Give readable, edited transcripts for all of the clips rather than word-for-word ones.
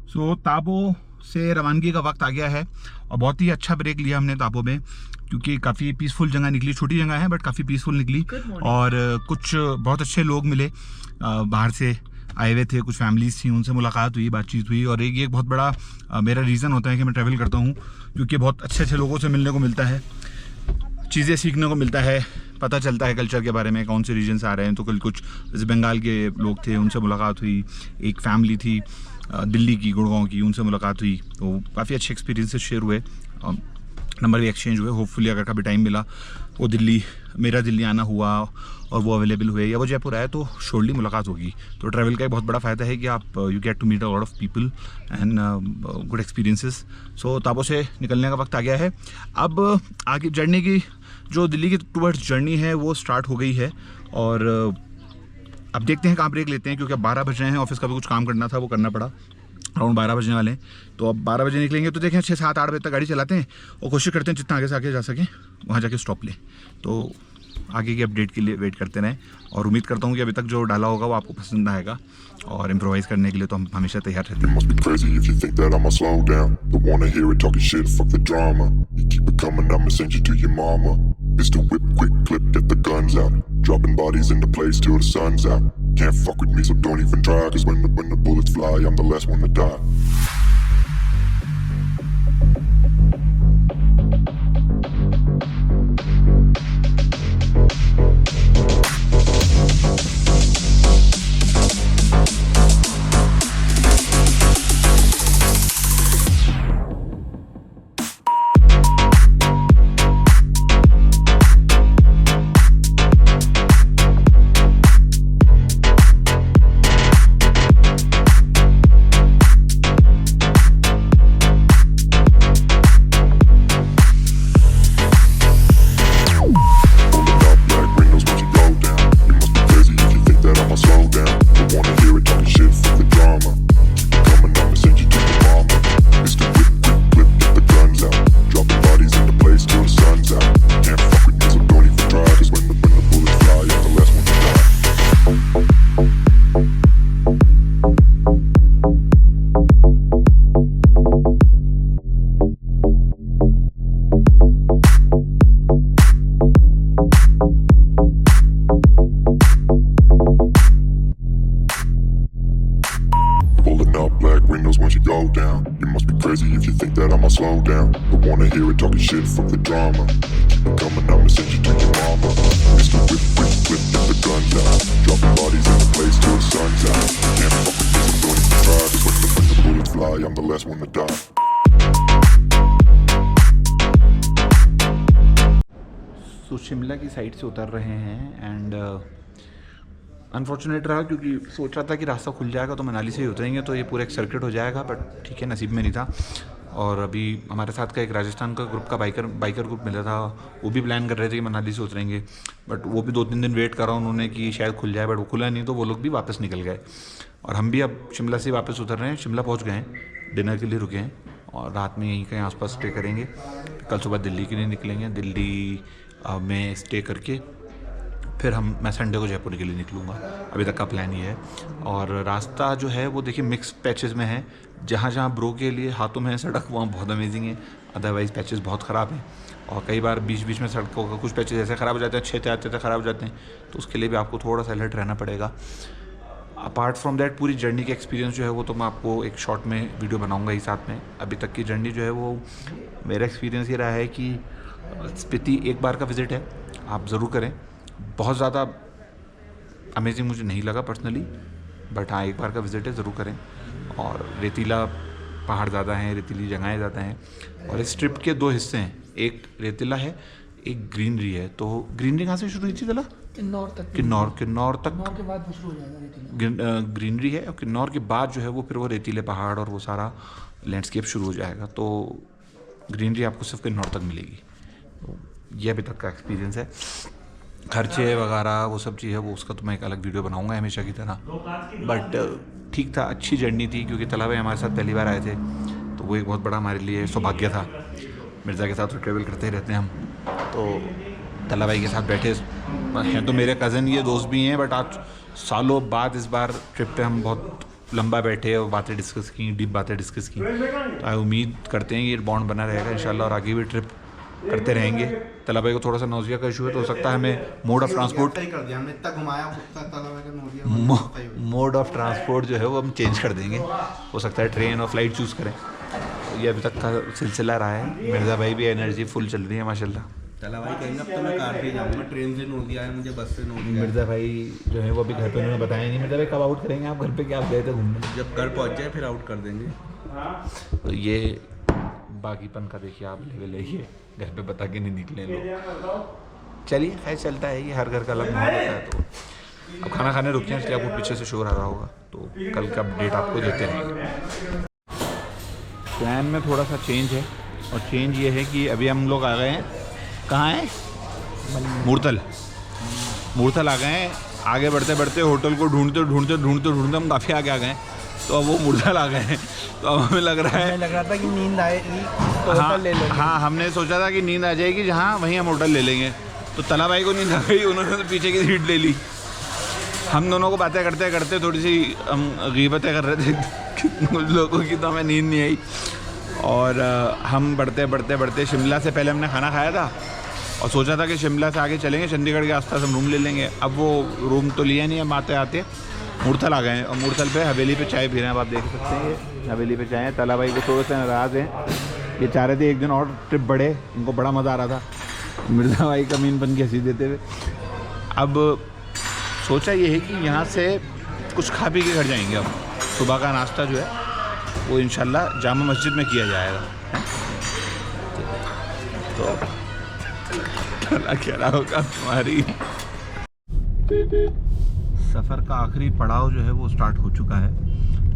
सो ताबो से रवानगी का वक्त आ गया है और बहुत ही अच्छा ब्रेक लिया हमने ताबो में, क्योंकि काफ़ी पीसफुल जगह निकली। छोटी जगह है बट काफ़ी पीसफुल निकली और कुछ बहुत अच्छे लोग मिले बाहर से आए हुए थे, कुछ फैमिलीज थी, उनसे मुलाकात हुई, बातचीत हुई। और एक बहुत बड़ा मेरा रीज़न होता है कि मैं ट्रैवल करता हूँ, क्योंकि बहुत अच्छे अच्छे लोगों से मिलने को मिलता है, चीज़ें सीखने को मिलता है, पता चलता है कल्चर के बारे में, कौन से रीजन से आ रहे हैं। तो कल कुछ जैसे बंगाल के लोग थे, उनसे मुलाकात हुई। एक फैमिली थी दिल्ली की, गुड़गांव की, उनसे मुलाकात हुई। तो काफ़ी अच्छे एक्सपीरियंसेस शेयर हुए, नंबर भी एक्सचेंज हुए। होपफुली अगर कभी टाइम मिला वो मेरा दिल्ली आना हुआ और वो अवेलेबल हुए या वो जयपुर आए तो शोरली मुलाकात होगी। तो ट्रैवल का एक बहुत बड़ा फ़ायदा है कि आप you get to meet a lot of people and good experiences. So Tabo से निकलने का वक्त आ गया है। अब आगे जर्नी की जो दिल्ली की टूवर्ड्स जर्नी है वो स्टार्ट हो गई है और अब देखते हैं कहाँ ब्रेक लेते हैं, क्योंकि अब 12 बज रहे हैं। ऑफिस का भी कुछ काम करना था, वो करना पड़ा। अराउंड 12 बजने वाले हैं, तो अब 12 बजे निकलेंगे। तो देखें 6, 7, 8 बजे तक गाड़ी चलाते हैं और कोशिश करते हैं जितना आगे से आगे जा सकें वहाँ जाके स्टॉप लें। तो आगे की अपडेट के लिए वेट करते रहें और उम्मीद करता हूँ कि अभी तक जो डाला होगा वो आपको पसंद आएगा और इम्प्रोवाइज करने के लिए तो हम हमेशा तैयार रहते हैं। Can't fuck with me, so don't even try. Cause when the bullets fly, I'm the last one to die. crazy if you think that I'ma slow down. Don't wanna hear it talking shit, fuck the drama. Keep it coming, I'ma send you to your mama. Mr. Whip, whip, whip, get the guns out. Dropping bodies in the place till the sun's out. Can't fuck with this, I'm going to try. Cause when the bullets fly, I'm the last one to die. तो शिमला की side से उतर रहे हैं and unfortunate रहा क्योंकि सोच रहा था कि रास्ता खुल जाएगा तो मनाली से ही उतरेंगे तो ये पूरा एक सर्किट हो जाएगा, बट ठीक है, नसीब में नहीं था। और अभी हमारे साथ का एक राजस्थान का ग्रुप का बाइकर ग्रुप मिला था, वो भी प्लान कर रहे थे कि मनाली से उतरेंगे, बट वो भी 2-3 दिन वेट करा उन्होंने कि शायद खुल जाए, बट वो खुला नहीं, तो वो लोग भी वापस निकल गए। और हम भी अब शिमला से वापस उतर रहे हैं, शिमला पहुँच गए हैं, डिनर के लिए रुके हैं और रात में यहीं कहीं आसपास स्टे करेंगे। कल सुबह दिल्ली के लिए निकलेंगे, दिल्ली में स्टे करके फिर मैं संडे को जयपुर के लिए निकलूँगा। अभी तक का प्लान ये है। और रास्ता जो है वो देखिए मिक्स पैचेस में है, जहाँ जहाँ ब्रो के लिए हाथों में है सड़क वहाँ बहुत अमेजिंग है, अदरवाइज़ पैचेस बहुत ख़राब हैं। और कई बार बीच बीच में सड़कों का कुछ पैचेस ऐसे ख़राब हो जाते हैं, अच्छे आते ख़राब हो जाते हैं, तो उसके लिए भी आपको थोड़ा सा अलर्ट रहना पड़ेगा। अपार्ट फ्रॉम दैट पूरी जर्नी का एक्सपीरियंस जो है वो तो मैं आपको एक शॉर्ट में वीडियो बनाऊँगा ही साथ में। अभी तक की जर्नी जो है वो मेरा एक्सपीरियंस ये रहा है कि स्पीति एक बार का विज़िट है, आप ज़रूर करें। बहुत ज़्यादा अमेजिंग मुझे नहीं लगा पर्सनली, बट हाँ एक बार का विज़िट है, ज़रूर करें। और रेतीला पहाड़ ज़्यादा हैं, रेतीली जगहें ज़्यादा हैं। और इस ट्रिप के 2 हिस्से हैं, एक रेतीला है, एक ग्रीनरी है। तो ग्रीनरी कहाँ से शुरू हुई थी? किन्नौर तक के बाद शुरू हो जाएगा ग्रीनरी है, और किन्नौर के बाद जो है वो फिर वो रेतीले पहाड़ और वो सारा लैंडस्केप शुरू हो जाएगा। तो ग्रीनरी आपको सिर्फ किन्नौर तक मिलेगी। तो ये अभी तक का एक्सपीरियंस है। खर्चे वगैरह वो सब चीज़ है, वो उसका तो मैं एक अलग वीडियो बनाऊंगा हमेशा की तरह। बट ठीक था, अच्छी जर्नी थी, क्योंकि तला भाई हमारे साथ पहली बार आए थे, तो वो एक बहुत बड़ा हमारे लिए सौभाग्य था। मिर्ज़ा के साथ तो ट्रैवल करते ही रहते हैं हम, तो तला भाई के साथ बैठे हैं, तो मेरे कज़न ये दोस्त भी हैं, बट आज सालों बाद इस बार ट्रिप पे हम बहुत लंबा बैठे और बातें डिस्कस की, डीप बातें डिस्कस की। तो उम्मीद करते हैं ये बॉन्ड बना रहेगा इंशाल्लाह और आगे भी ट्रिप करते रहेंगे। तला भाई को थोड़ा सा नौजिया का इशू है तो हो सकता है हमें mode of transport mode of transport जो है वो हम चेंज कर देंगे। हो सकता है ट्रेन और फ्लाइट चूज़ करें। ये अभी तक का सिलसिला रहा है। मिर्ज़ा भाई भी एनर्जी फुल चल रही है माशाल्लाह। तला भाई कहेंगे अब तो मैं कार से जाऊँगा, ट्रेन से नोट दिया है मुझे, बस से नोट दिया। मिर्ज़ा भाई जो है वो अभी घर पे उन्होंने बताया नहीं। मिर्ज़ा भाई कब आउट करेंगे आप घर पे, क्या आप गए थे घूमने? जब घर पहुँच जाए फिर आउट कर देंगे। तो ये बाकीपन का देखिए आप लेवल है, ये घर पे बता के नहीं निकले लोग। चलिए खैर चलता है, ये हर घर का अलग माहौल होता है। तो अब खाना खाने रुकते हैं, इसलिए आपको पीछे से शोर आ रहा होगा, तो कल का अपडेट आपको देते रहेंगे। प्लान में थोड़ा सा चेंज है और चेंज ये है कि अभी हम लोग आ गए हैं, कहाँ हैं? मूर्थल आ गए हैं। आगे बढ़ते बढ़ते होटल को ढूंढते हम काफ़ी आगे आ गए हैं। तो अब वो मूर्थल आ गए हैं। तो अब हमें लग रहा था कि नींद आएगी तो होटल ले लेंगे। हाँ, हमने सोचा था कि नींद आ जाएगी जहाँ, वहीं हम होटल ले लेंगे। तो तला भाई को नींद आ गई, उन्होंने तो पीछे की सीट ले ली। हम दोनों को बातें करते करते थोड़ी सी हम गीबतें कर रहे थे कुछ लोगों की, तो हमें नींद नहीं आई। और हम बढ़ते शिमला से पहले हमने खाना खाया था और सोचा था कि शिमला से आगे चलेंगे, चंडीगढ़ के आसपास हम रूम ले लेंगे। अब वो रूम तो लिया नहीं, हम आते मूर्थल आ गए हैं और मूर्थल पे हवेली पे चाय पी रहे हैं। अब आप देख सकते हैं ये हवेली पे चाय है। तला भाई को थोड़े से नाराज़ हैं, ये चाह रहे थे एक दिन और ट्रिप बढ़े, इनको बड़ा मज़ा आ रहा था। मिर्ज़ा भाई कमीनपन की हंसी देते हुए। अब सोचा ये है कि यहाँ से कुछ खा पी के घर जाएंगे। अब सुबह का नाश्ता जो है वो इंशाल्लाह जामा मस्जिद में किया जाएगा। तो क्या होगा तुम्हारी सफ़र का आखिरी पड़ाव जो है वो स्टार्ट हो चुका है।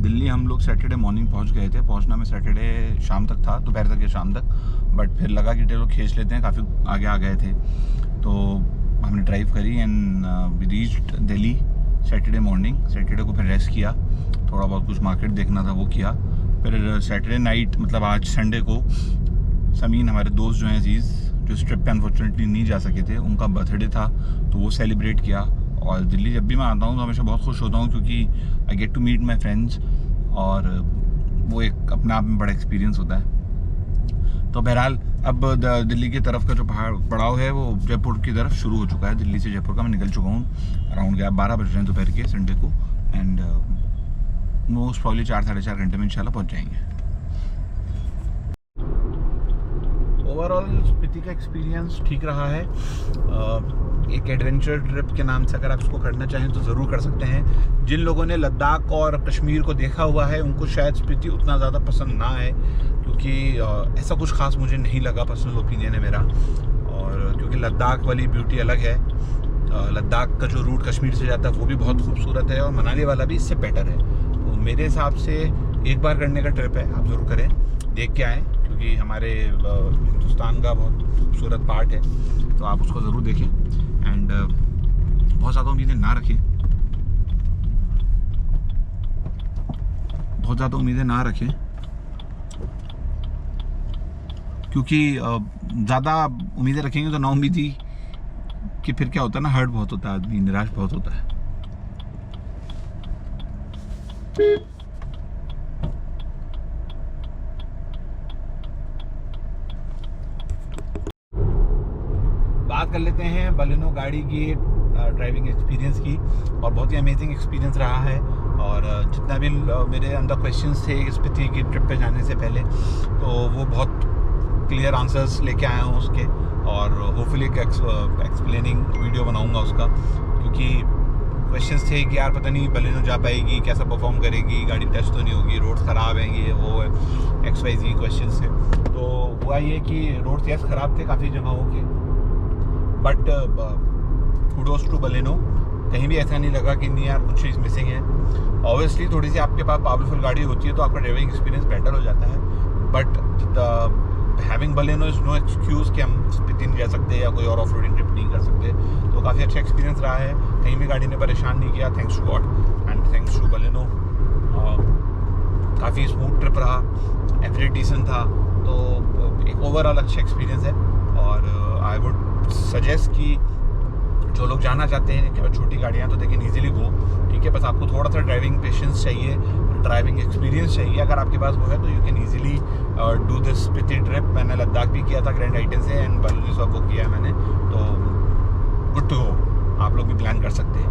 दिल्ली हम लोग सैटरडे मॉर्निंग पहुंच गए थे। पहुंचना में सैटरडे शाम तक था, दोपहर तक या शाम तक, बट फिर लगा कि चलो खींच लेते हैं, काफ़ी आगे आ गए थे। तो हमने ड्राइव करी and we reached Delhi Saturday morning. Saturday को फिर रेस्ट किया, थोड़ा बहुत कुछ मार्केट देखना था वो किया। फिर सैटरडे नाइट मतलब आज संडे को समीन हमारे दोस्त जो हैं अजीज़, जो इस ट्रिप पे अनफॉर्चुनेटली नहीं जा सके थे, उनका बर्थडे था तो वो सेलिब्रेट किया। और दिल्ली जब भी मैं आता हूँ तो हमेशा बहुत खुश होता हूँ क्योंकि I get to meet my friends और वो एक अपने आप में बड़ा एक्सपीरियंस होता है। तो बहरहाल अब दिल्ली की तरफ का जो पड़ाव है वो जयपुर की तरफ शुरू हो चुका है। दिल्ली से जयपुर का मैं निकल चुका हूँ। अराउंड 12 बज रहे हैं दोपहर के संडे को एंड मोस्ट प्रॉब्ली 4-4.5 घंटे में इंशाल्लाह पहुँच जाएंगे। ओवरऑल स्पीति का एक्सपीरियंस ठीक रहा है। एक एडवेंचर ट्रिप के नाम से अगर आप इसको करना चाहें तो ज़रूर कर सकते हैं। जिन लोगों ने लद्दाख और कश्मीर को देखा हुआ है उनको शायद स्पीति उतना ज़्यादा पसंद ना आए, क्योंकि ऐसा कुछ ख़ास मुझे नहीं लगा, पर्सनल ओपिनियन है मेरा। और क्योंकि लद्दाख वाली ब्यूटी अलग है, लद्दाख का जो रूट कश्मीर से जाता है वो भी बहुत खूबसूरत है और मनाली वाला भी इससे बेटर है। तो मेरे हिसाब से एक बार करने का ट्रिप है, आप ज़रूर करें, देख के आएँ, क्योंकि हमारे हिंदुस्तान का बहुत खूबसूरत पार्ट है, तो आप उसको ज़रूर देखें। एंड बहुत ज़्यादा उम्मीदें ना रखें, क्योंकि ज़्यादा उम्मीदें रखेंगे तो ना उम्मीदी कि फिर क्या होता है ना, हर्ट बहुत होता है आदमी, निराश बहुत होता है। बात कर लेते हैं बलेनो गाड़ी की ड्राइविंग एक्सपीरियंस की, और बहुत ही अमेजिंग एक्सपीरियंस रहा है। और जितना भी मेरे अंदर क्वेश्चंस थे स्पीति की ट्रिप पे जाने से पहले, तो वो बहुत क्लियर आंसर्स लेके आया हूँ उसके, और होपफुली एक एक्सप्लेनिंग वीडियो बनाऊँगा उसका, क्योंकि क्वेश्चंस थे कि यार पता नहीं बलेनो जा पाएगी, कैसा परफॉर्म करेगी, गाड़ी टच तो नहीं होगी, रोड्स ख़राब हैं, ये वो है, XYZ क्वेश्चंस थे। तो हुआ ये कि रोड्स यस ख़राब थे काफ़ी जगहों के, बट कुडोस टू बलेनो, कहीं भी ऐसा नहीं लगा कि नहीं यार कुछ चीज़ मिसिंग है। ऑब्वियसली थोड़ी सी आपके पास पावरफुल गाड़ी होती है तो आपका ड्राइविंग एक्सपीरियंस बेटर हो जाता है, but having Baleno is no excuse कि हम स्पीति नहीं जा सकते या कोई और ऑफ रोडिंग ट्रिप नहीं कर सकते। तो काफ़ी अच्छा एक्सपीरियंस रहा है, कहीं भी गाड़ी ने परेशान नहीं किया, thanks to God and thanks to Baleno. काफ़ी स्मूथ ट्रिप रहा, एवरेज डिसेंट था, तो एक ओवरऑल अच्छा एक्सपीरियंस है। और आई वुड सजेस्ट कि जो लोग जाना चाहते हैं कि छोटी गाड़ियाँ तो देखें ईजिली गो, ठीक है, बस आपको थोड़ा सा ड्राइविंग पेशेंस चाहिए, ड्राइविंग एक्सपीरियंस चाहिए, अगर आपके पास वो है तो you can easily do this Spiti trip. मैंने लद्दाख भी किया था ग्रैंड हाइटेन से, एंड बलूनी सब वो किया है मैंने, तो गुड टू गो, आप लोग भी प्लान कर सकते हैं।